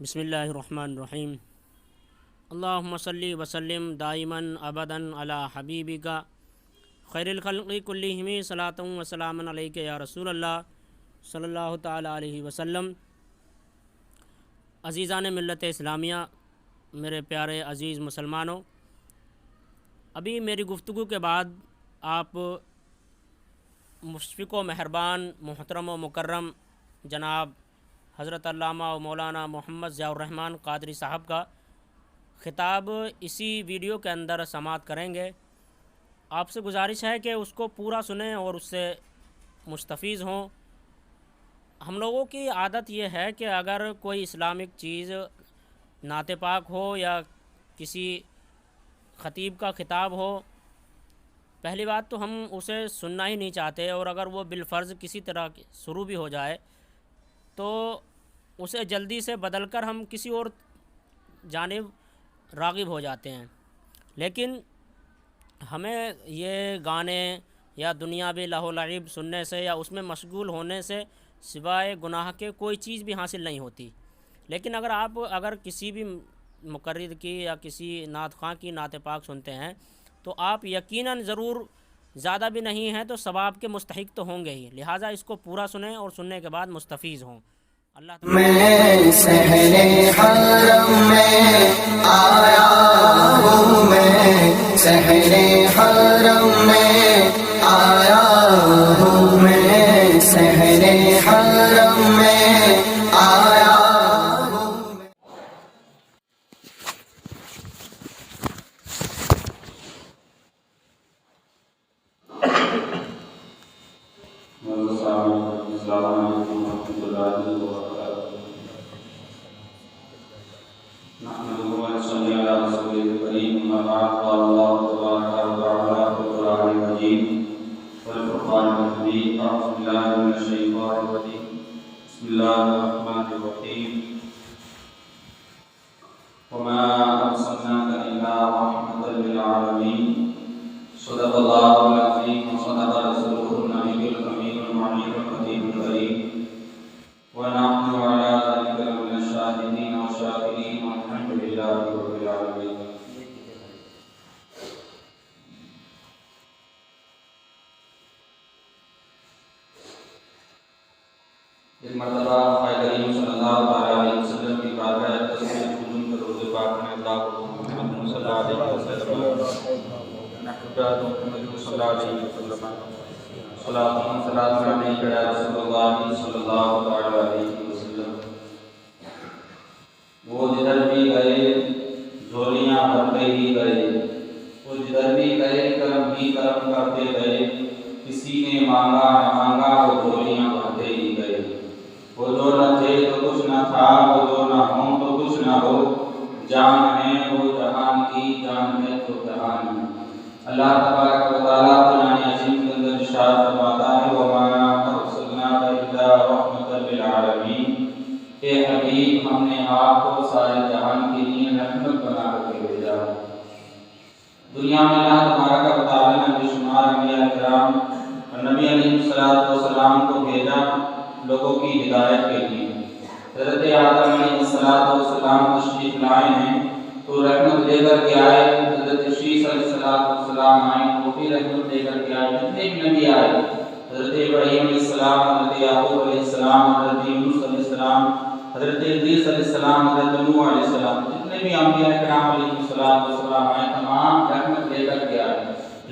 بسم اللہ الرحمن الرحیم۔ اللہم صلی وسلم دائما ابدا علی حبیبک خیر الخلق کلہم صلاۃ و سلام علیک یا رسول اللہ صلی اللہ تعالی علیہ وسلم۔ عزیزان ملت اسلامیہ، میرے پیارے عزیز مسلمانوں، ابھی میری گفتگو کے بعد آپ مشفق و مہربان محترم و مکرم جناب حضرت علامہ و مولانا محمد ضیاء الرحمن قادری صاحب کا خطاب اسی ویڈیو کے اندر سماعت کریں گے۔ آپ سے گزارش ہے کہ اس کو پورا سنیں اور اس سے مستفیض ہوں۔ ہم لوگوں کی عادت یہ ہے کہ اگر کوئی اسلامک چیز نعت پاک ہو یا کسی خطیب کا خطاب ہو، پہلی بات تو ہم اسے سننا ہی نہیں چاہتے، اور اگر وہ بالفرض کسی طرح شروع بھی ہو جائے تو اسے جلدی سے بدل کر ہم کسی اور جانب راغب ہو جاتے ہیں۔ لیکن ہمیں یہ گانے یا دنیاوی لہو و لعب سننے سے یا اس میں مشغول ہونے سے سوائے گناہ کے کوئی چیز بھی حاصل نہیں ہوتی۔ لیکن اگر کسی بھی مقرر کی یا کسی نعت خواں کی نعت پاک سنتے ہیں تو آپ یقیناً ضرور زیادہ بھی نہیں ہیں تو ثواب کے مستحق تو ہوں گے ہی، لہٰذا اس کو پورا سنیں اور سننے کے بعد مستفیض ہوں۔ اللہ میں سہرے حرم میں آیا ہوں، میں سہرے حرم میں آیا ہوں، میں سہرے حرم میں آیا ہوں۔ السلام علیکم ورحمۃ اللہ وبرکاتہ۔ نحمده ونصلي على رسوله الكريم، أما بعد، قال الله تبارك وتعالى في القرآن المجيد والفرقان الحميد، أعوذ بالله من الشيطان الرجيم، بسم الله الرحمن الرحيم، وما أرسلناك إلا رحمة للعالمين، صدق الله العظيم وصدق رسوله النبي الأمين المعين الخطيب الكريم، ونحن على ذلك لمن الشاهدين والشاكرين والحمد لله رب العالمين۔ ایک مرتبہ کریم صلی اللہ علیہ وسلم کی بارگاہ اقدس میں حضور کے روضے پاک میں اللہ کو محمد صلی اللہ علیہ وسلم نحمد محمد صلی اللہ علیہ وسلم صلاۃ و سلام علیک یا رسول اللہ صلی اللہ علیہ وسلم۔ وہ جدھر بھی گئے جھولیاں بھرتے ہی گئے، وہ جدھر بھی گئے کرم ہی کرم کرتے گئے، کسی نے مانگا نہ مانگا وہ جھولیاں بھرتے ہی گئے۔ وہ جو نہ تھے تو کچھ نہ تھا، وہ جو نہ ہوں تو کچھ نہ ہو، جان ہے وہ جہان کی، جان ہے تو جہان ہے۔ اللہ تبارک و تعالیٰ قرآن عظیم کے اندر ارشاد فرماتا ہے، وَمَا أَرْسَلْنَاكَ إِلَّا رَحْمَةً لِلْعَالَمِينَ، اے حبیب ہم نے آپ کو سارے جہان کے لیے رحمت بنا کر کے بھیجا ہے۔ دنیا میں اللہ تبارک و تعالیٰ نے بے شمار انبیاء کرام اور نبی علیہ السلام کو بھیجا لوگوں کی ہدایت کے لیے۔ حضرت آدم علیہ السلام تشریف لائے ہیں تو رحمت لے کر کے آئے، حضرت شیس علیہ السلام آئے وہ بھی رحمت لے کر کے آئے، جتنے بھی نبی آئے، حضرت ابراہیم علیہ السلام، حضرت یعقوب علیہ السلام، حضرت یونس علیہ السلام، حضرت ادریس علیہ السلام، حضرت نوح علیہ السلام، جتنے بھی انبیاء کرام علیہ السلام آئے تمام رحمت لے کر کے آئے۔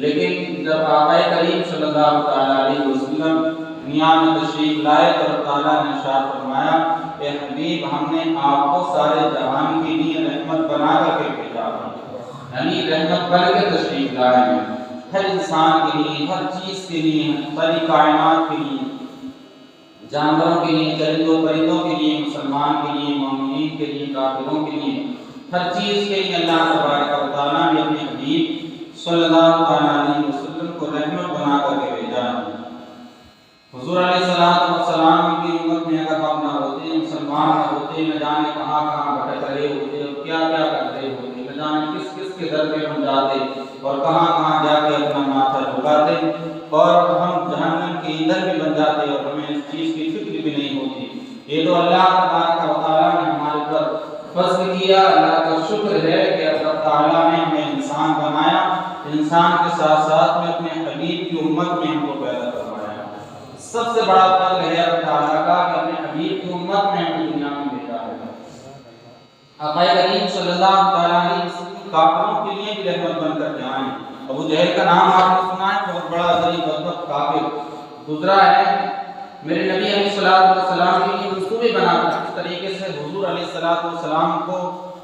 لیکن جب آقا کریم صلی اللہ تعالیٰ علیہ وسلم دنیا میں تشریف لائے تو اللہ تعالیٰ نے ارشاد فرمایا، اے حبیب ہم نے آپ کو سارے جہان کے لیے رحمت بنا کر کے بھیجا ہے، یعنی رحمت بن کے تشریف لائے ہیں ہر انسان کے لیے، ہر چیز کے لیے، ساری کائنات کے لیے، جانوروں کے لیے، چرندوں پرندوں کے لیے، مسلمان کے لیے، مومنین کے لیے، کافروں کے لیے، ہر چیز کے لیے اللہ تبارک و تعالیٰ نے اپنے حبیب صلی اللہ علیہ وسلم کو رحمت بنا کر کے بھیجا ہے۔ حضور علیہ السلام کی امت میں اگر ہم نہ ہوتے، مسلمان نہ ہوتے، نہ جانے کہاں کہاں بھٹک رہے ہوتے اور کیا کیا کر رہے ہوتے، نہ جانے کس کس کے در پہ ہم جاتے اور کہاں کہاں جا کے اپنا ماتھا جھکاتے، اور ہم جہنم کے ایندھن بھی بن جاتے اور ہمیں اس چیز کی فکر بھی نہیں ہوتی۔ یہ تو اللہ تبارک و تعالیٰ نے ہمارے پر کیا، اللہ کا شکر ہے کہ اللہ تعالیٰ نے ہمیں انسان بنایا، انسان کے ساتھ ساتھ میں اپنے حبیب کی امت میں ہم کو پیدا کروایا۔ سب سے بڑا فضل ہے اللہ تعالیٰ کا کہ اپنے حبیب کی امت میں ہمیں دنیا میں بھیجا ہے۔ آقا کریم صلی اللہ علیہ وسلم کافروں کے لیے بھی رحمت بن کر کے آئے۔ ابو جہل کا نام آپ نے سنا ہے، بہت بڑا ذریع بدبخت کافر گزرا ہے، میرے نبی علیہ السلام کے لیے منصوبے بناتا ہے، اس طریقے سے حضور علیہ السلام کو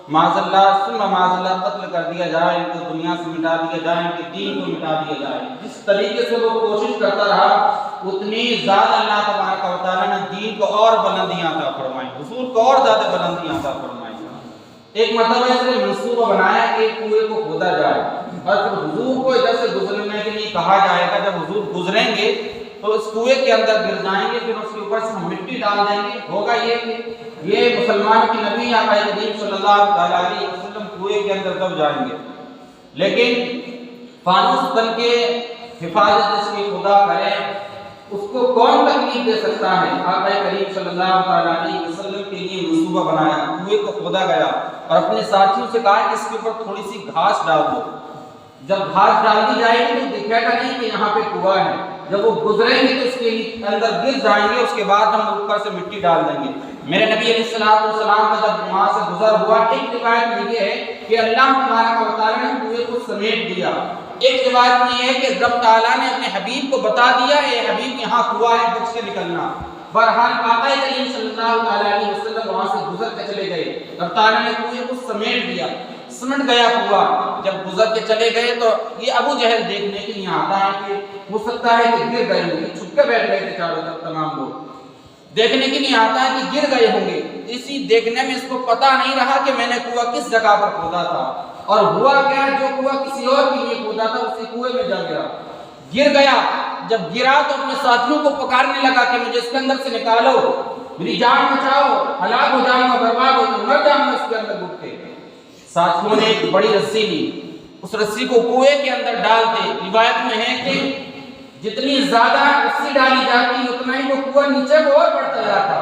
معاذ اللہ قتل کر دیا جائے، ان کو دنیا سے مٹا دیا جائے، ان کے دین کو مٹا دیا جائے۔ جس طریقے سے وہ کوشش کرتا رہا اتنی زیادہ اللہ تبارک و تعالیٰ نے دین کو اور بلندیاں عطا فرمائیں، حضور کو اور زیادہ بلندیاں عطا فرمائیں۔ ایک مرتبہ اس نے منصوبہ بنایا کہ کنویں کو کھودا جائے اور پھر حضور کو ادھر سے گزرنے کے لیے کہا جائے گا، جب حضور گزریں گے تو اس کنویں کے اندر گر جائیں گے، پھر اس کے اوپر سے ہم مٹی ڈال دیں گے۔ ہوگا یہ کہ یہ مسلمان کی نبی آقا کریم صلی اللہ علیہ وسلم کنویں کے اندر دب جائیں گے، لیکن فانوس بن کے حفاظت اس کی خدا کرے، اس کو کون تکلیف دے سکتا ہے؟ آقا کریم صلی اللہ علیہ وسلم کے لیے منصوبہ بنایا، کنویں کو کھودا گیا اور اپنے ساتھیوں سے کہا کہ اس کے اوپر تھوڑی سی گھاس ڈال دو۔ جب گھاس ڈال دی جائے گی تو دکھے گا نہیں کہ یہاں پہ کنواں ہے، جب وہ گزریں گے تو اس کے اندر گر جائیں گے، اس کے بعد ہم اوپر سے مٹی ڈال دیں گے۔ میرے نبی علیہ السلام کا جب وہاں سے گزر ہوا، ایک روایت میں یہ ہے کہ اللہ تبارک و تعالیٰ نے کنویں کو سمیٹ دیا، ایک روایت میں یہ ہے کہ رب تعالیٰ نے اپنے حبیب کو بتا دیا، اے حبیب یہاں کنواں ہے، بچ کے نکلنا۔ بہرحال آقا کریم صلی اللہ علیہ وسلم وہاں سے گزر کے چلے گئے، رب تعالیٰ نے کنویں کو سمیٹ دیا، سمٹ گیا کنواں۔ جب گزر کے چلے گئے تو یہ ابو جہل دیکھنے کے لیے آتا ہے کہ ہو سکتا ہے کہ گر گئے ہوں گے، چھپ کے بیٹھ گئے تھے چاروں طرف تمام لوگ، دیکھنے کے لیے آتا ہے کہ گر گئے ہوں گے۔ اسی دیکھنے میں اس کو پتا نہیں رہا کہ میں نے کنواں کس جگہ پر کھودا تھا، اور ہوا کیا، جو کنواں کسی اور کے لیے کھودا تھا اسی کنویں میں جا گر گیا۔ جب گرا تو اپنے ساتھیوں کو پکارنے لگا کہ مجھے اس کے اندر سے نکالو، میری جان بچاؤ، ہلاک ہو جاؤں گا، برباد ہو جاؤں گا، مر جاؤں گا اس کے اندر گھٹ کے۔ ساتھیوں نے ایک بڑی رسی لی، اس رسی کو کنویں کے اندر ڈال دے۔ روایت میں ہے کہ جتنی زیادہ رسی ڈالی جاتی اتنا ہی وہ کنواں نیچے کو اور بڑھتا جاتا،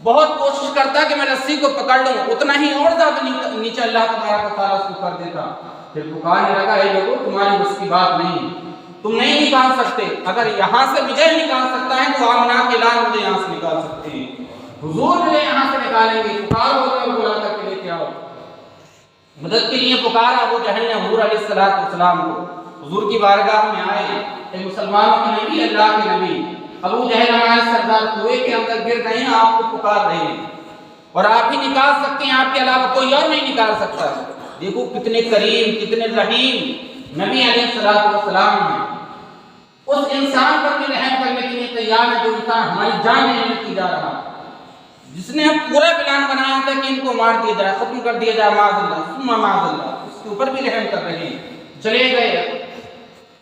بہت کوشش کرتا کہ میں رسی کو پکڑ لوں، اتنا ہی اور زیادہ نیچے اللہ تبارک و تعالیٰ اس کو کر دیتا۔ پھر پکارنے لگا، اے لوگوں تمہاری بس کی بات نہیں، تم نہیں نکال سکتے، اگر یہاں سے مجھے نکال سکتا ہے تو آمنا کے لال مجھے یہاں سے نکال سکتے ہیں، حضور مجھے یہاں سے نکالیں گے، پکارو اور بلا کر کے لے کے آؤ۔ مدد کے لیے پکارا ابو جہل نے حضور علیہ السلام کو، حضور کی بارگاہ میں آئے، اے مسلمانوں کے نبی، اللہ کے نبی، ابو جہل ہمارے سردار کنویں کے اندر گر گئے ہیں، آپ کو پکار رہے ہیں اور آپ ہی نکال سکتے ہیں، آپ کے علاوہ کوئی اور نہیں نکال سکتا۔ دیکھو کتنے کریم، کتنے رحیم نبی علیہ السلام ہیں، اس انسان پر بھی رحم کرنے کے لیے تیار ہے جو انسان ہماری جان لینے کی جا رہا، جس نے پورا پلان بنایا تھا کہ ان کو مار دیا جائے، ختم کر دیا جائے، معاذ اللہ ثم معاذ اللہ، اس کے اوپر بھی رحم کر رہے ہیں۔ چلے گئے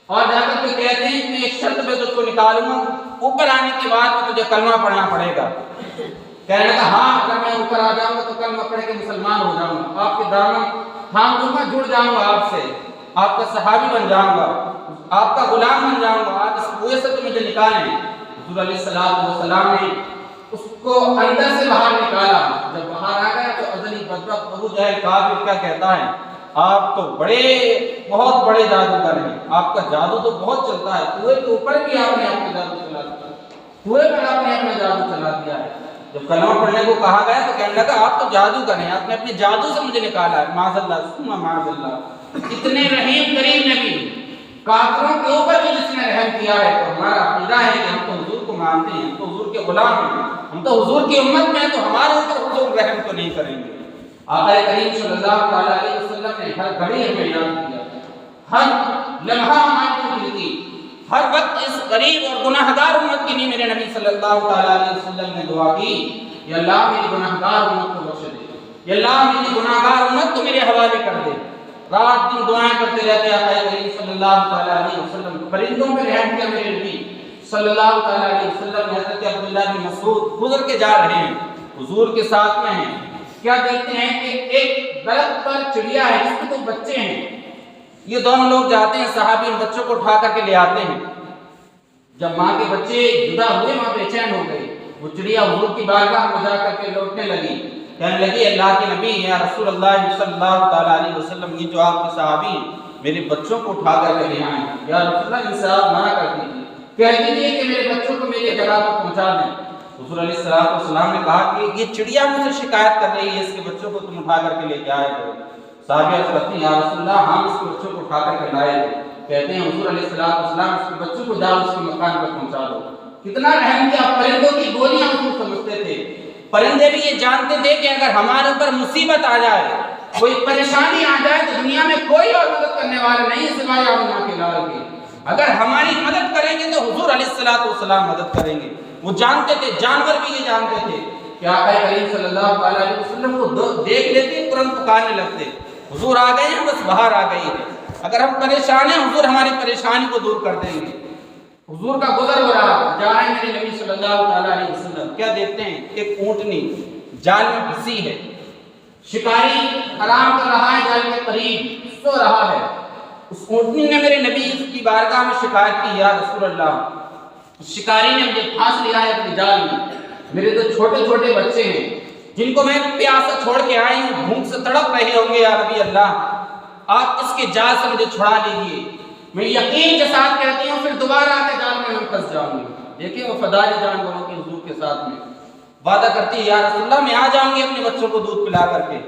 اور جا کر کے کہتے ہیں کہ ایک شرط پہ تجھ کو نکالوں گا، اوپر آنے کے بعد تجھے کلمہ پڑھنا پڑے گا۔ کہنے لگا ہاں اگر میں اوپر آ جاؤں گا تو کلمہ پڑھ کے مسلمان ہو جاؤں گا، آپ کے دامن تھام لوں گا، جڑ جاؤں گا آپ سے، آپ کا صحابی بن جاؤں گا، آپ کا غلام بن جاؤں گا، آج اس کنویں سے تو مجھے نکالیں۔ حضور علیہ السلام نے اس کو اندر سے باہر نکالا، جب باہر آ گیا تو ازلی بدبخت ابو جہل کافر کیا کہتا ہے، آپ تو بہت بڑے جادوگر ہیں، آپ کا جادو تو بہت چلتا ہے، کنویں کے اوپر بھی آپ نے اپنا جادو چلا دیا، کنویں پر آپ نے اپنا جادو چلا دیا ہے۔ جب کلمہ پڑھنے کو کہا گیا تو کہنے لگا آپ تو جادوگر ہیں، آپ نے اپنے جادو سے مجھے نکالا ہے، معاذ اللہ ثم معاذ اللہ۔ اتنے رحیم کریم نبی، کافروں کے اوپر بھی جس نے رحم کیا ہے، تو ہمارا عقیدہ ہے کہ ہم تو حضور کو مانتے ہیں، ہم تو حضور کے غلام ہیں، ہم تو حضور کی امت میں ہیں، تو ہمارے اوپر حضور رحم تو نہیں کریں گے۔ آقا کریم صلی اللہ علیہ وسلم نے ہر گھڑی ہمیں یاد کیا، ہر لمحہ ہماری فکر کی، ہر وقت اس غریب اور گناہگار امت کے لیے میرے نبی صلی اللہ علیہ وسلم نے دعا کی، یا اللہ میری گناہگار امت کو بخش دے، یا اللہ میری گناہگار امت کو میرے حوالے کر دے۔ رات دن دعائیں کرتے رہتے آقا کریم صلی اللہ علیہ وسلم۔ پرندوں پہ رحم کیا میرے نبی صلی اللہ علیہ وسلم۔ حضرت عبداللہ بن مسعود گزر کے جا رہے ہیں، حضور کے ساتھ میں ہیں، کیا دیکھتے ہیں کہ ایک درخت پر چڑیا ہے جس کے تو بچے ہیں، یہ دونوں لوگ جاتے ہیں، صحابی ان بچوں کو اٹھا کر کے لے آتے ہیں۔ جب ماں کے بچے جدا ہوئے، ماں بے چین ہو گئی، وہ چڑیا حضور کی بارگاہ میں جا کر کے لوٹنے لگی، کہنے لگی اللہ کے نبی یا رسول اللہ صلی اللہ تعالیٰ علیہ وسلم یہ جو آپ کے صحابی ہیں میرے بچوں کو اٹھا کر کے لے آئے ہیں، یا رسول اللہ ان سے آپ منع کر دیجیے، کہہ دیجیے کہ میرے بچوں کو میری جگہ پر پہنچا دیں۔ حضور علیہ السلام نے کہا کہ یہ چڑیا مجھ سے شکایت کر رہی ہے اس کے بچوں کو تم اٹھا کر کے لے کے آئے ہو۔ صحابیہ کہتے ہیں یا رسول اللہ ہم اس کے بچوں کو اٹھا کر کے لائے تھے۔ کہتے ہیں حضور علیہ السلام اس کے بچوں کو جاؤ اس کے مکان پر پہنچا دو۔ کتنا رحم کیا، پرندوں کی گولیاں حضور سمجھتے تھے، پرندے بھی یہ جانتے تھے کہ اگر ہمارے اوپر مصیبت آ جائے، کوئی پریشانی آ جائے تو دنیا میں کوئی اور مدد کرنے والا نہیں سوائے آمنہ کے لال کے، اگر ہماری مدد کریں گے تو حضور علیہ السلام مدد کریں گے۔ وہ جانتے تھے، جانور بھی یہ جانتے تھے کہ آقا کریم صلی اللہ علیہ وسلم کو دیکھ لیتے ترنت پکارنے لگتے، حضور آ گئے ہیں، بس باہر آ گئی ہے، اگر ہم پریشان ہیں حضور ہماری پریشانی کو دور کر دیں گے۔ حضور کا گزر ہو رہا، جا رہے ہیں میرے نبی صلی اللہ علیہ وسلم، کیا دیکھتے ہیں ایک اونٹنی جال میں پھنسی ہے، شکاری آرام کر رہا ہے جال کے قریب سو رہا ہے، اس اونٹنی نے میرے نبی کی بارگاہ میں شکایت کی یا رسول اللہ شکاری نے مجھے پھانس لیا ہے اپنی جال میں، میرے تو چھوٹے چھوٹے بچے ہیں جن کو میں پیاسا چھوڑ کے آئی ہوں، بھوک سے تڑپ رہے ہوں گے، یا نبی اللہ آپ اس کے جال سے مجھے چھڑا لیجیے۔ میں یقین کے ساتھ کہتی ہوں پھر دوبارہ آ کے جال میں ہم پھنس جاؤں گی۔ دیکھیں وہ فداری جانوروں کے حضور کے ساتھ میں وعدہ کرتی ہے یا رسول اللہ میں آ جاؤں گی اپنے بچوں کو دودھ پلا کر کے۔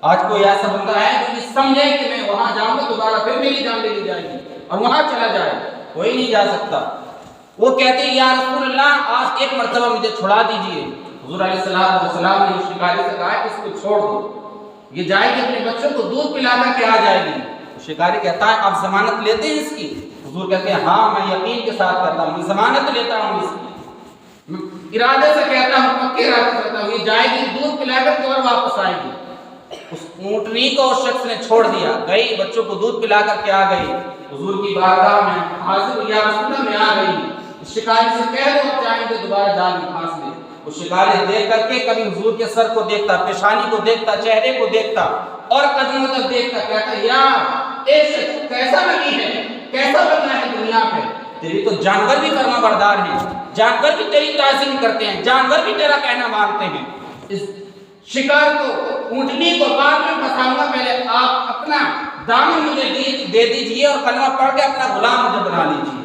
آج کوئی ایسا بندہ ہے جو یہ سمجھے کہ میں وہاں جاؤں گا دوبارہ پھر میری جان لے لی جائے گی اور وہاں چلا جائے، کوئی نہیں جا سکتا۔ وہ کہتے ہیں یا رسول اللہ آج ایک مرتبہ مجھے چھڑا دیجئے۔ حضور علیہ السلام نے شکاری سے کہا کہ اس کو چھوڑ دو، یہ جائے گی اپنے بچوں کو دودھ پلا کر کے آ جائے گی۔ شکاری کہتا ہے آپ ضمانت لیتے ہیں اس کی؟ حضور کہتے ہیں ہاں میں یقین کے ساتھ کہتا ہوں، میں ضمانت لیتا ہوں اس کی، میں ارادے سے کہتا ہوں، پکے ارادے سے کہتا ہوں یہ جائے گی دودھ پلا کر کے اور واپس آئے گی۔ اس اونٹنی کو اس شخص نے چھوڑ دیا، گئی بچوں کو دودھ پلا کر کے آ گئی، حضور کی بارگاہ میں حاضر یا رسول اللہ میں آ گئی۔ شکاری سے کہہ دو آپ چاہیں تو دوبارہ جال میں پھانس لے۔ وہ شکاری دیکھ کر کے کبھی حضور کے سر کو دیکھتا، پیشانی کو دیکھتا، چہرے کو دیکھتا اور قدموں تک دیکھتا، کہتا یا عشق کیسا نبی ہے، کیسا بننا ہے دنیا پہ، تیری تو جانور بھی فرما بردار ہیں، جانور بھی تیری تعظیم کرتے ہیں، جانور بھی تیرا کہنا مانتے ہیں۔ اس شکار کو اونٹنی کو بعد میں پھنساؤں گا، پہلے آپ اپنا دامن مجھے دے دیجئے اور کلمہ پڑھ کے اپنا غلام مجھے بنا لیجئے۔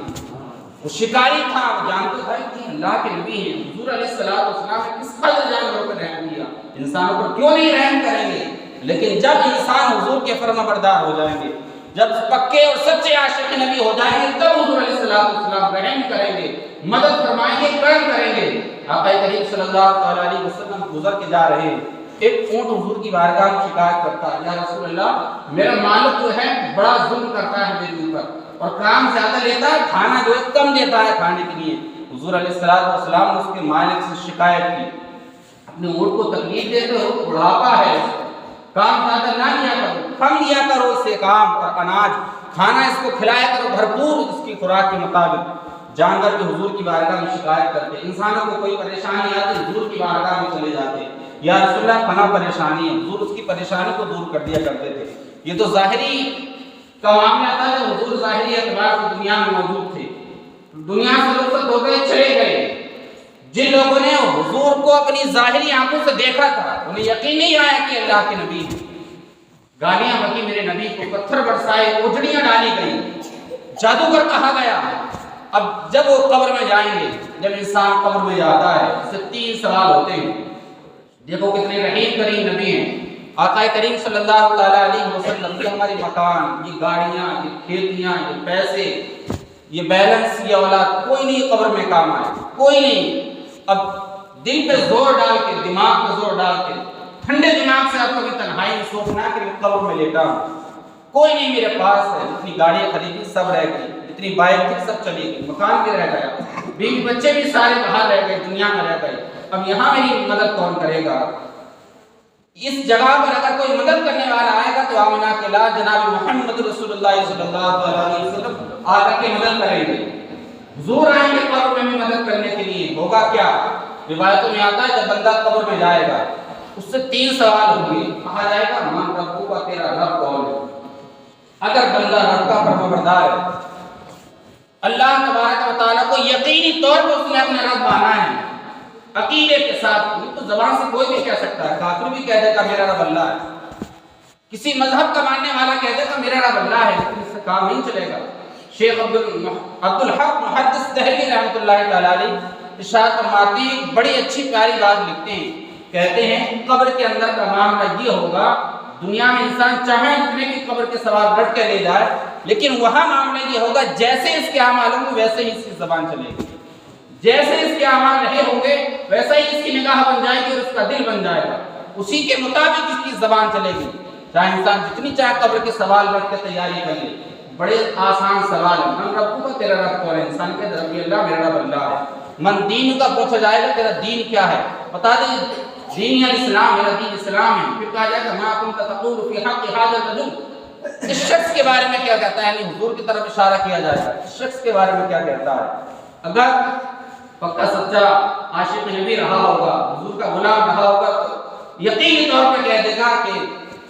وہ شکاری تھا، وہ جانتے تھا کہ اللہ کے نبی ہیں، حضور علیہ السلام نے کس قدر جانوروں پر رحم کیا، انسانوں پر کیوں نہیں رحم کریں گے؟ لیکن جب انسان حضور کے فرما بردار ہو جائیں گے، جب پکے اور سچے عاشق نبی ہو جائیں گے، تب حضور علیہ السلام رحم کریں گے، مدد فرمائیں گے، کرم کریں گے۔ آقا کریم صلی اللہ علیہ وسلم گزر کے جا رہے ہیں، ایک اونٹ حضور کی بارگاہ میں شکایت کرتا ہے یا رسول اللہ میرا مالک جو ہے بڑا ظلم کرتا ہے میرے اوپر اور کام زیادہ لیتا ہے، کھانا جو ہے کم دیتا ہے کھانے کے لیے۔ حضور علیہ السلام نے اس کے مالک سے شکایت کی، اپنے اونٹ کو تکلیف دیتے ہو، بڑھاپا ہے، کام زیادہ نہ لیا کرو، کم لیا کرو اس سے کام اور اناج، کھانا اس کو کھلایا کرو بھرپور اس کی خوراک کے مطابق۔ جانور بھی حضور کی بارگاہ میں شکایت کرتے، انسانوں کو کوئی پریشانی آتی حضور کی بارگاہ میں چلے جاتے، یا رسول اللہ فلاں پریشانی ہے، حضور اس کی پریشانی کو دور کر دیا کرتے تھے۔ یہ تو ظاہری کا معاملہ تھا جب حضور ظاہری اعتبار سے دنیا میں موجود تھے، دنیا سے رخصت ہو گئے، چلے گئے۔ جن لوگوں نے حضور کو اپنی ظاہری آنکھوں سے دیکھا تھا انہیں یقین نہیں آیا کہ اللہ کے نبی، گالیاں بکی میرے نبی کو، پتھر برسائے، اجڑیاں ڈالی گئی، جادوگر کہا گیا۔ اب جب وہ قبر میں جائیں گے، جب انسان قبر میں جاتا ہے اس سے 3 سوال ہوتے ہیں۔ دیکھو کتنے رحیم کریم نبی ہیں، آقا کریم صلی اللہ علیہ وسلم یہ ہمارے مکان، یہ گاڑیاں، یہ کھیتیاں، یہ پیسے، یہ بیلنس، یہ اولاد کوئی نہیں قبر میں کام آئے، کوئی نہیں۔ اب دل پہ زور ڈال کے، دماغ پہ زور ڈال کے، ٹھنڈے دماغ سے آپ کبھی تنہائی میں سوچنا کہ میں قبر میں لیٹا ہوں، کوئی نہیں میرے پاس ہے، جتنی گاڑیاں خریدی سب رہ گئی، جتنی بائک تھی سب چلی گئی، مکان بھی رہ گیا، بیوی بچے بھی سارے باہر رہ گئے، دنیا میں رہ گئے، اب یہاں میری مدد کون کرے گا؟ اس جگہ پر اگر کوئی مدد کرنے والا آئے گا تو آمنہ کے لال جناب محمد رسول اللہ صلی اللہ علیہ وسلم آ کر کے مدد کریں گے۔ حضور آئیں گے قبر میں مدد کرنے کے لیے، ہوگا کیا؟ روایتوں میں آتا ہے جب بندہ قبر میں جائے گا اس سے 3 سوال ہوں گے، کہا جائے گا من ربو کا، تیرا رب کون ہے؟ اگر بندہ رب کا فرمانبردار ہے، اللہ تبارک و تعالیٰ کو یقینی طور پر اس نے اپنا رب مانا ہے، عقیدے کے ساتھ، یہ تو زبان سے کوئی بھی کہہ سکتا ہے، کافر بھی کہہ دے گا میرا رب اللہ ہے، کسی مذہب کا ماننے والا کہہ دے گا میرا رب اللہ ہے، لیکن اس سے کام نہیں چلے گا۔ شیخ عبدالحق محدث دہلوی رحمۃ اللہ تعالی علیہ ارشاد فرماتے ہیں، ایک بڑی اچھی پیاری بات لکھتے ہیں، کہتے ہیں قبر کے اندر کا معاملہ یہ ہوگا، دنیا میں انسان چاہے جتنے کی قبر کے سوال رٹ کے لے جائے، لیکن وہاں معاملہ یہ ہوگا جیسے اس کے اعمال ہوں گے ویسے ہی اس کی زبان چلے گی، جیسے اس کے اعمال رہے ہوں گے ویسا ہی اس کی نگاہ بن جائے گی اور اس کا دل بن جائے گا، اسی کے مطابق اس کی زبان چلے گی، چاہے انسان جتنی چاہے قبر کے سوال رکھ کے تیاری کر لے۔ بڑے آسان سوال ہے، من رب کا، تیرا رب کون ہے؟ انسان کے رب اللہ، میرا رب اللہ ہے۔ من دین کا پوچھا جائے گا تیرا دین کیا ہے، بتا دے دین الاسلام، میرا دین اسلام ہے، پھر کہا جائے گا ما کنت تقول فی حق ھذا الرجل، اس شخص کے بارے میں کیا کہتا ہے، یعنی حضور کی طرف اشارہ کیا جائے گا، اس شخص کے بارے میں کیا کہتا ہے۔ اگر پکا سچا عاشق نبی رہا ہوگا، حضور کا غلام رہا ہوگا، تو یقینی طور پر کہہ دے گا کہ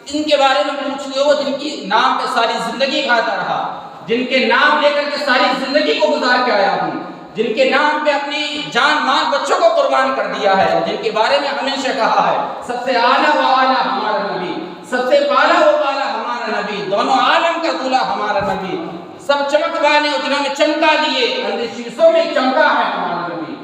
ان کے بارے میں پوچھ لیو جن کی نام پہ ساری زندگی کھاتا رہا، جن کے نام لے کر کے ساری زندگی کو گزار کے آیا ہوں، جن کے نام پہ اپنی جان مال بچوں کو قربان کر دیا ہے، جن کے بارے میں ہمیشہ کہا ہے سب سے اعلیٰ و اعلیٰ ہمارا نبی، سب سے بالا و بالا ہمارا نبی، دونوں عالم کا دولہ ہمارا نبی، سب چمک والے جنہوں نے چمکا دیے، اندھے شیشوں میں چمکا ہے ہمارا نبی۔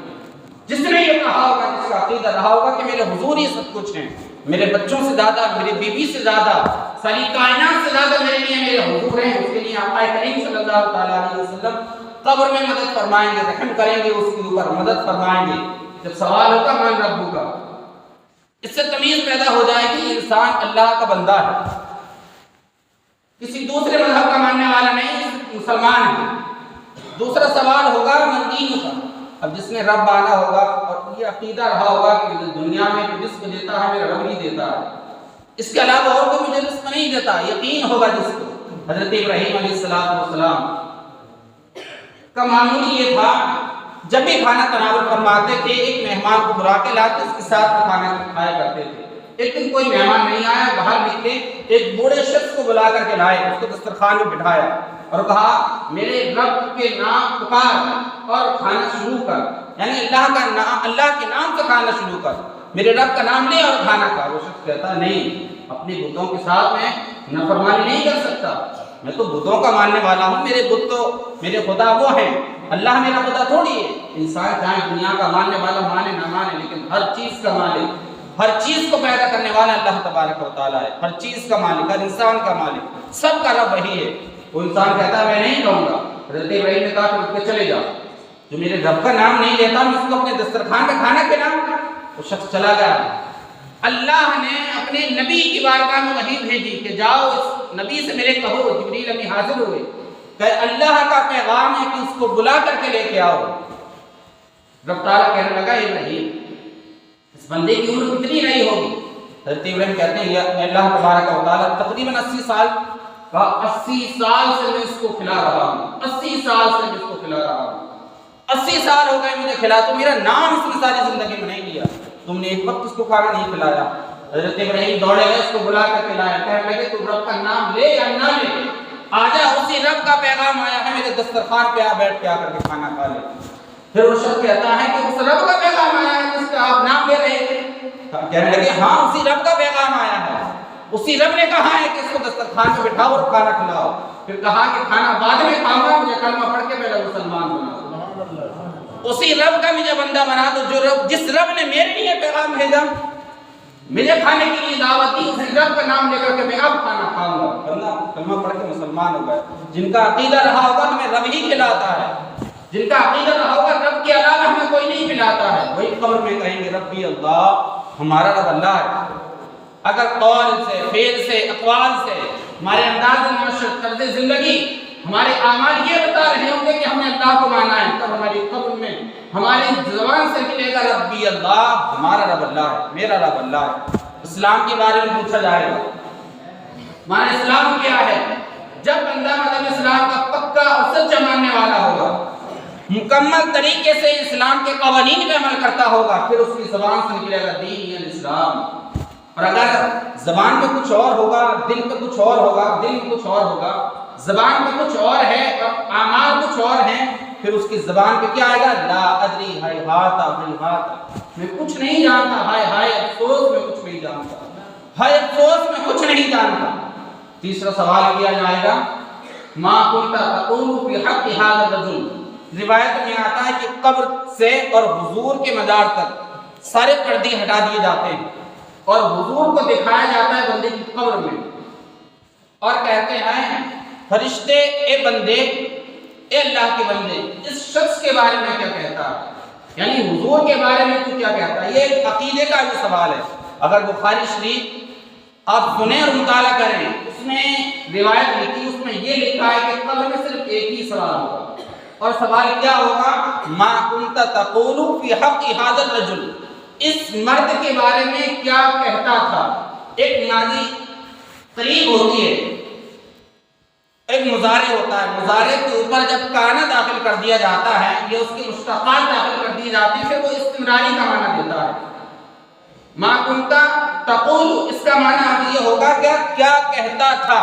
جس نے یہ کہا ہوگا، جس کا عقیدہ رہا ہوگا کہ میرے حضور ہی سب کچھ ہیں، میرے بچوں سے زیادہ، میری بیوی سے زیادہ، ساری کائنات سے زیادہ میرے لیے میرے حضور ہیں، اس کے لیے آقا کریم صلی اللہ تعالیٰ علیہ وسلم قبر میں مدد فرمائیں گے، رحم کریں گے، اس کے اوپر مدد فرمائیں گے۔ جب سوال ہوگا من ربو کا، اس سے تمیز پیدا ہو جائے گی انسان اللہ کا بندہ ہے، کسی دوسرے مذہب کا ماننے والا نہیں، مسلمان ہے۔ دوسرا سوال ہوگا من دین کا، اب جس نے رب مانا ہوگا اور یہ عقیدہ رہا ہوگا کہ دنیا میں رزق دیتا ہے میرا رب ہی دیتا ہے، اس کے علاوہ اور کوئی مجھے رزق نہیں دیتا، یقین ہوگا جس کو۔ حضرت ابراہیم علیہ السلام کا معمول یہ تھا، جب بھی کھانا تناول فرماتے تھے ایک مہمان کو بلا کے لاتے اس کے ساتھ کھانا کھایا کرتے تھے۔ ایک دن کوئی مہمان نہیں آیا، باہر نکلے ایک بوڑھے شخص کو بلا کر کے لائے، اس کو دسترخوان میں بٹھایا اور کہا میرے رب کے نام پکار اور کھانا شروع کر، یعنی اللہ کے نام سے کھانا شروع کر، میرے رب کا نام لے اور کھانا کھا۔ وہ شخص کہتا نہیں، اپنے بتوں کے ساتھ میں نافرمانی نہیں کر سکتا، میں تو بتوں کا ماننے والا ہوں، میرے بت تو میرے خدا وہ ہیں، اللہ میرا خدا تھوڑی ہے۔ انسان چاہے دنیا کا ماننے والا مانے نہ مانے، لیکن ہر چیز کا مالک، ہر چیز کو پیدا کرنے والا اللہ تبارک و تعالیٰ ہے، ہر چیز کا مالک، ہر انسان کا مالک، سب کا رب وہی ہے۔ وہ انسان کہتا ہے میں نہیں کہوں گا، حضرت ابراہیم نے کہا کہ اٹھ کے چلے جا، جو میرے رب کا نام نہیں لیتا میں اس کو اپنے دسترخوان پہ کھانا کھلاؤں۔ وہ شخص چلا گیا۔ اللہ نے اپنے نبی کی بارگاہ میں وحی بھیجی کہ جاؤ اس نبی سے میرے کہو، جبریل امی حاضر ہوئے کہ اللہ کا پیغام ہے کہ اس کو بلا کر کے لے کے آؤ۔ رب تعالیٰ کہنے لگا ابراہیم اس بندے کی عمر کتنی نہیں ہوگی؟ حضرت ابراہیم کہتے ہیں یا اللہ تبارک و تعالیٰ تقریباً 80 سال، کہا 80 سال سے میں اس کو کھلا رہا ہوں، 80 سال سے میں اس کو کھلا رہا ہوں، 80 سال ہو گئے مجھے کھلا، تو میرا نام اس نے ساری زندگی میں نہیں لیا، تم نے ایک وقت اس کو کھانا نہیں کھلایا۔ حضرت ابراہیم دوڑے گئے، اس کو بلا کر کے لائے، کہنے لگے تو رب کا نام لے یا نہ لے، آجا اسی رب کا پیغام آیا ہے، میرے دسترخوان پہ آ بیٹھ کے آ کر کے کھانا کھا لے۔ پھر وہ شخص کہتا ہے کہ اس رب کا پیغام آیا ہے جس کا آپ نام لے رہے تھے؟ کہنے لگے ہاں اسی رب کا پیغام آیا ہے، اسی رب نے کہا ہے کہ اس کو دسترخوان پہ بٹھاؤ اور کھانا کھلاؤ۔ پھر کہا کہ کھانا بعد میں کھاؤں گا، مجھے کلمہ پڑھ کے پہلے مسلمان بنا دو، اسی رب کا مجھے بندہ بنا دو، جو رب جس رب نے میرے لیے پیغام بھیجا، مجھے کھانے کے لیے دعوت دی، اسی رب کا نام لے کر کے میں اب کھانا کھاؤں گا۔ بندہ کلمہ پڑھ کے مسلمان ہو گئے۔ جن کا عقیدہ رہا ہوگا ہمیں رب ہی کھلاتا ہے، جن کا عقیدہ رہا ہوگا رب کے علاوہ ہمیں کوئی نہیں کھلاتا ہے، وہی قبر میں کہیں گے ربی اللہ، ہمارا رب اللہ ہے۔ اگر قول سے، فعل سے، اقوال سے، ہمارے انداز معاشرت، طرز زندگی، ہمارے اعمال یہ بتا رہے ہوں گے کہ ہم نے اللہ کو مانا ہے، تب ہماری قبر میں ہماری زبان سے نکلے گا ربی اللہ، ہمارا رب اللہ ہے، میرا رب اللہ ہے۔ اسلام کے بارے میں پوچھا جائے گا، ہمارا اسلام کیا ہے؟ جب بندہ مذہب اسلام کا پکا اور سچا ماننے والا ہوگا، مکمل طریقے سے اسلام کے قوانین پہ عمل کرتا ہوگا، پھر اس کی زبان سے نکلے گا دین الاسلام۔ اور اگر زبان میں کچھ اور ہوگا، دل پہ کچھ اور ہوگا، دل میں کچھ اور ہوگا، زبان میں کچھ اور ہے اور اعمال کچھ اور ہیں، پھر اس کی زبان پہ کیا آئے گا؟ لا ادری ہیہات ہیہات، میں کچھ نہیں جانتا، ہائے ہائے افسوس میں کچھ نہیں جانتا، ہائے افسوس میں کچھ نہیں جانتا۔ تیسرا سوال کیا جائے گا ما کنت تقول فی حق ھذا الرجل، روایت میں آتا ہے کہ قبر سے اور حضور کے مزار تک سارے پردے ہٹا دیے جاتے ہیں اور حضور کو دکھایا جاتا ہے بندے کی قبر میں، اور کہتے ہیں فرشتے اے بندے، اے اللہ کے بندے، اس شخص کے بارے میں کیا کہتا ہے، یعنی حضور کے بارے میں تو کیا کہتا ہے۔ یہ ایک عقیدے کا بھی سوال ہے۔ اگر بخاری شریف آپ سنیں اور مطالعہ کریں، اس میں روایت لکھی، اس میں یہ لکھا ہے کہ قبر میں صرف ایک ہی سوال ہوگا، اور سوال کیا ہوگا ما کنت تقول فی حق ھذا الرجل، اس مرد کے بارے میں کیا کہتا تھا۔ ایک ماضی قریب ہوتی ہے، ایک مضارع ہوتا ہے، مضارع کے اوپر جب کانا داخل کر دیا جاتا ہے، یہ اس کی مشتقات داخل کر دی جاتی ہے، پھر وہ استمراری کا معنی دیتا ہے۔ ما کنت تقول، اس کا معنی اب یہ ہوگا کہ کیا کہتا تھا،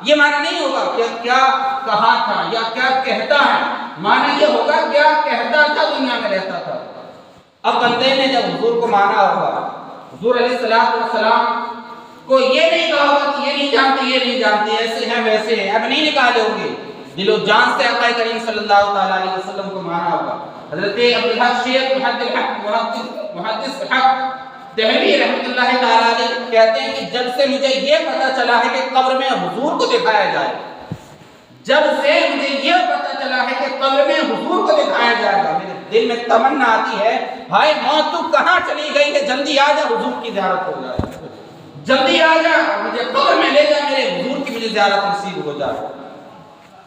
یہ معنی نہیں ہوگا کہ کیا کہا تھا یا کیا کہتا ہے، معنی یہ ہوگا کیا کہتا تھا دنیا میں رہتا تھا۔ اب بندے نے جب حضور کو مانا ہوگا، حضور علیہ السلام کو یہ نہیں کہا ہوگا کہ یہ نہیں جانتے، یہ نہیں جانتے، ایسے ہیں ویسے ہیں، اب نہیں نکالے ہوں گے، دل و جان سے آقا کریم صلی اللہ تعالیٰ علیہ وسلم کو مانا ہوگا۔ حضرت عبدالحق شیخ محدث حق دہلوی رحمۃ اللہ تعالیٰ علیہ کہتے ہیں کہ جب سے مجھے یہ پتہ چلا ہے کہ قبر میں حضور کو دکھایا جائے، جب سے مجھے یہ پتہ چلا ہے کہ قبر میں حضور کو دکھایا جائے گا، میرے دل میں تمنا آتی ہے بھائی موت تو کہاں چلی گئی ہے، جلدی آ جا، حضور کی زیارت ہو جائے، جلدی آ جا، مجھے قبر میں لے جا، میرے حضور کی مجھے زیارت نصیب ہو جائے۔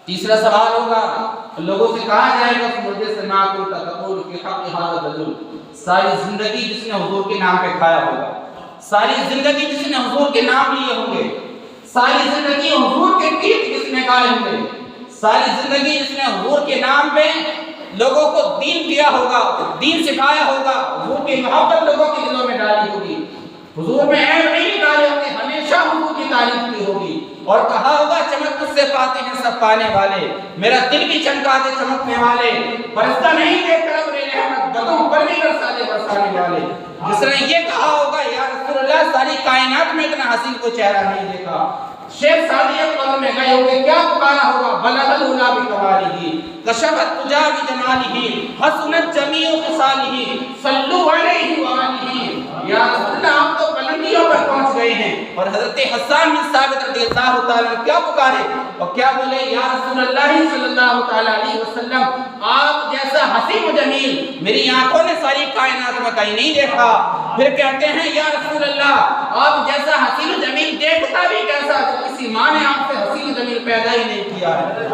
تیسرا سوال ہوگا، لوگوں سے کہا جائے گا اس مردے سے ما کنت تقول فی حق ھذا الرجل، ساری زندگی جس نے حضور کے نام پہ کھایا ہوگا، ساری زندگی جس نے حضور کے نام لیے ہوں گے، ساری زندگی حضور کے گیت جس نے گائے ہوں گے، ساری زندگی جس نے حضور کے نام پہ لوگوں کو دین دیا ہوگا، دین سکھایا ہوگا، حضور کی محبت لوگوں کے دلوں میں ڈالی ہوگی، حضور میں عیب نہیں نکالے ہوتے، ہمیشہ حضور کی تعریف کی ہوگی، اور کہا ہوگا چمک تجھ سے پاتے ہیں سب پانے والے، میرا دل بھی چمکا دے چمکنے والے، برستا نہیں دیکھ کر ابر رحمت، بدوں پر بھی برسا دے برسانے والے۔ جس نے یہ کہا ہوگا یا رسول اللہ ساری کائنات میں اتنا حسین کو چہرہ نہیں دیکھا۔ شیخ سعدی قبر میں گئے ہوگے، کیا پکارا ہوگا بلغ العلا بکمالہ، کشفت تجا بجمالہ، حسنت جمیع خصالہ، صلو علیہ وآلہ۔ یا رسول اللہ آپ تو بلندیوں پر پہنچ گئے ہیں، اور حضرت حسان بن ثابت رضی اللہ تعالیٰ کیا پکارے اور کیا بولے، یا رسول اللہ صلی اللہ تعالیٰ علیہ وسلم آپ جیسا حسین و جمیل میری آنکھوں نے ساری کائنات میں کہیں نہیں دیکھا۔ پھر کہتے ہیں یا رسول اللہ آپ جیسا حسین و جمیل دیکھتا بھی کیسا، کسی ماں نے آپ سے حسین و جمیل پیدا ہی نہیں کیا ہے۔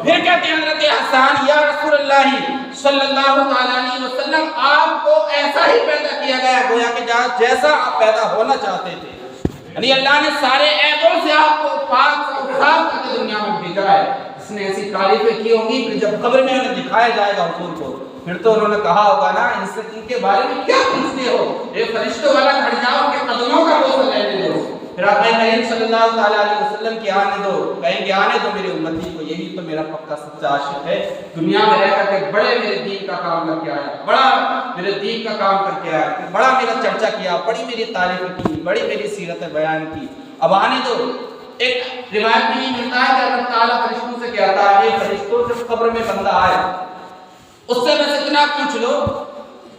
پھر کہتے ہیں حضرت حسان یا رسول اللہ صلی اللہ تعالیٰ علیہ وسلم آپ کو ایسا ہی پیدا کیا گیا گویا کہ جیسا آپ پیدا ہونا چاہتے تھے، یعنی اللہ نے سارے عیبوں سے آپ کو پاک اور صاف کر کے دنیا میں بھیجا ہے۔ اس نے ایسی تعریفیں کی ہوں گی کہ جب قبر میں انہیں دکھایا جائے گا حضور کو، پھر تو انہوں نے کہا ہوگا نا ان کے بارے میں کیا پوچھتے ہو، ایک فرشتوں والا گھر جاؤ کے قدموں کا بوسہ لینے دو، پھر آقا کریم صلی اللہ تعالیٰ علیہ وسلم کے آنے دو، کہیں گے آنے دو میرے امتی کو، یہی تو میرا پکا سچا عاشق ہے، دنیا میں رہ کر کے بڑے میرے دین کا کام کر کے آیا، بڑا میرے دین کا کام کر کے آیا، بڑا میرا چرچا کیا، بڑی میری تعریف کی، بڑی میری سیرت بیان کی، اب آنے دو۔ ایک روایت میں یہ ملتا ہے کہ اللہ تعالیٰ فرشتوں سے کہتا ہے کہ فرشتوں جب قبر میں بندہ آئے اس سے بس اتنا پوچھ لو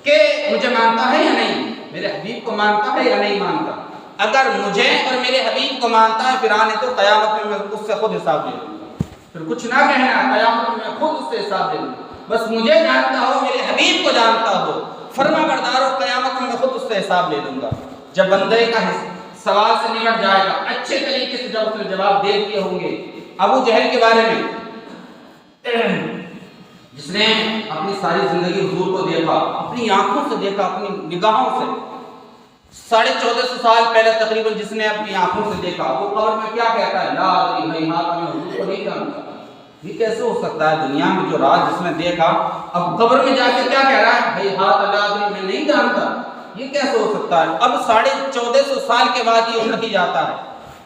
کہ مجھے مانتا ہے یا نہیں، میرے حبیب کو مانتا ہے یا نہیں مانتا، اگر مجھے اور میرے حبیب کو مانتا ہے پھر آنے تو قیامت میں اس سے خود حساب لے لوں گا، پھر کچھ نہ کہنا، قیامت میں خود اس سے حساب لے لوں گا، بس مجھے جانتا ہو میرے حبیب کو جانتا ہو، فرما بردار ہو، قیامت میں خود اس سے حساب لے لوں گا۔ جب بندے کا سوال سے نمٹ جائے گا اچھے طریقے سے، جب اس نے جواب دے دیے ہوں گے، ابو جہل کے بارے میں جس نے اپنی ساری زندگی حضور کو دیکھا، اپنی آنکھوں سے دیکھا، اپنی نگاہوں سے، 1450 سال پہلے تقریباً جس نے اپنی آنکھوں سے دیکھا، وہ قبر میں کیا کہتا ہے، لا ادری ہیہات میں حضور کو نہیں جانتا۔ یہ کیسے ہو سکتا ہے، دنیا میں جو راز جس نے دیکھا اب قبر میں جا کے کیا کہہ رہا ہے، ہیہات لا ادری میں نہیں جانتا، یہ کیسے ہو سکتا ہے۔ اب 1450 سال کے بعد یہ امتی جاتا ہے،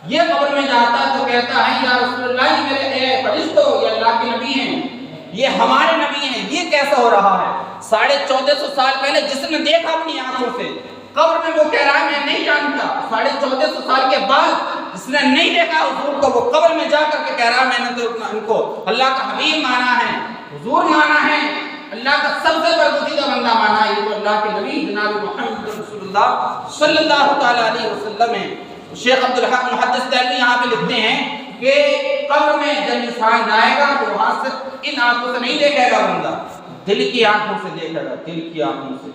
یہ قبر میں جاتا ہے تو کہتا ہے یا رسول اللہ میرے فرشتوں، یہ اللہ کے نبی ہیں، یہ ہمارے نبی ہیں، یہ کیسا ہو رہا ہے؟ 1450 سال پہلے جس نے دیکھا اپنی آنکھوں سے، قبر میں وہ کہہ رہا ہے میں نہیں جانتا۔ 1450 سال کے بعد جس نے نہیں دیکھا حضور کو، وہ قبر میں جا کر کے کہہ رہا ہے میں نے تو ان کو اللہ کا حبیب مانا ہے، حضور مانا ہے، اللہ کا سب سے برگزیدہ بندہ مانا ہے۔ یہ تو اللہ کے نبی جناب محمد رسول اللہ صلی اللہ تعالی علیہ وسلم ہے۔ شیخ عبدالحق محدث دہلوی یہاں پہ لکھتے ہیں کہ قبر میں جب انسان جائے گا تو وہاں سے ان آنکھوں سے نہیں دیکھے گا بندہ، دل کی آنکھوں سے دیکھے گا، دل کی آنکھوں سے۔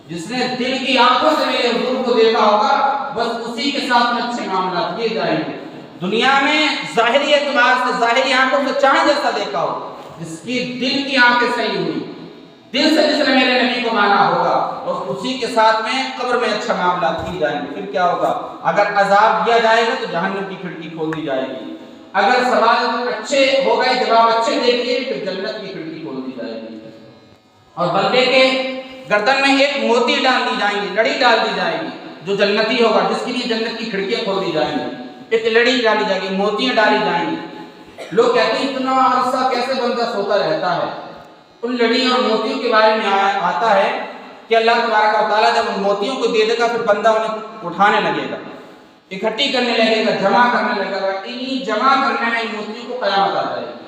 جس نے دل کی آنکھوں سے میرے حضور کو دیکھا ہوگا بس اسی کے ساتھ میں اچھے معاملات کیے جائیں گے۔ دنیا میں ظاہری اعتبار سے، ظاہری آنکھوں سے چاند جیسا دیکھا ہو، جس کی دل کی آنکھیں صحیح ہوئی، دل سے جس نے میرے نبی کو مانا ہوگا اور اسی کے ساتھ میں قبر میں اچھا معاملات کی جائیں گے۔ پھر کیا ہوگا؟ اگر عذاب دیا جائے گا تو جہنم کی کھڑکی کھول دی جائے گی، اگر سوال اچھے ہو گئے، جواب اچھے دے دیے، پھر جنت کی کھڑکی کھول دی جائے گی۔ اور بندے کے گردن میں ایک موتی ڈال دی جائیں گی، لڑی ڈال دی جائے گی، جو جنتی ہوگا جس کے لیے جنت کی کھڑکیاں کھول دی جائیں گی، ایک لڑی ڈالی جائے گی، موتیاں ڈالی جائیں گی۔ لوگ کہتے ہیں اتنا عرصہ کیسے بندہ سوتا رہتا ہے؟ ان لڑی اور موتیوں کے بارے میں آتا ہے کہ اللہ تبارک و تعالیٰ جب ان موتیوں کو دے دے گا پھر بندہ انہیں اٹھانے لگے گا، اکٹھی کرنے لگے گا، جمع کرنے لگے گا، انہی جمع کرنے میں ان موتیوں کو قیامت آ جائے گی۔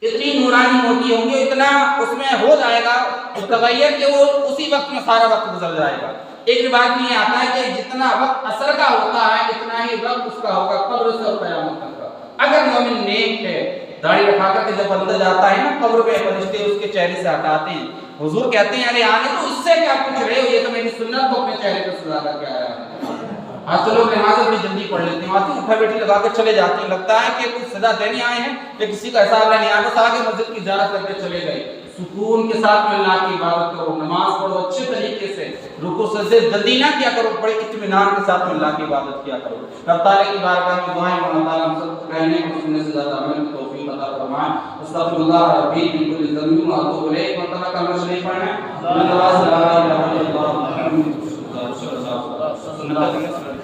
اتنی نورانی موتی ہوں گی، اتنا اس میں ہو جائے گا متغیر کہ وہ اسی وقت میں سارا وقت گزر جائے گا۔ ایک روایت میں یہ آتا ہے کہ جتنا وقت عصر کا ہوتا ہے اتنا ہی وقت اس کا ہوگا قبر سے اور قیامت تک کا۔ اگر مومن نیک ہے، داڑھی رکھا کر کے جب بندہ جاتا ہے نا قبر پہ، فرشتے اس کے چہرے سے ہٹاتے ہیں، حضور کہتے ہیں ارے آنے تو اس سے کیا پوچھ رہے ہو، یہ تو میری سنت کو اپنے چہرے پہ سجا کر کے آیا ہے۔ آج تو لوگ نماز اپنی جلدی پڑھ لیتے ہیں، آتے ہیں اٹھا بیٹھی لگا کے چلے جاتے ہیں، لگتا ہے کہ کچھ سزا دینے آئے ہیں یا کسی کا حساب لینے آئے، بس آگے مسجد کی زیارت کر کے چلے گئے۔ سکون کے ساتھ میں اللہ کی عبادت کرو، نماز پڑھو اچھے طریقے سے، رکوع سجدے جلدی نہ کیا کرو، بڑے اطمینان کے ساتھ میں اللہ کی عبادت کیا کرو۔ رب تعالیٰ کی بارگاہ میں دعائیں اللہ تعالیٰ ہم سب کو کہنے اور سننے سے زیادہ عمل کی توفیق عطا فرمائے۔ استغفر اللہ ربی من کل ذنب واتوب الیہ۔ مرتبہ کلمہ شریف پڑھیں، اللہ لا الہ الا اللہ محمد رسول اللہ صلی اللہ علیہ وسلم۔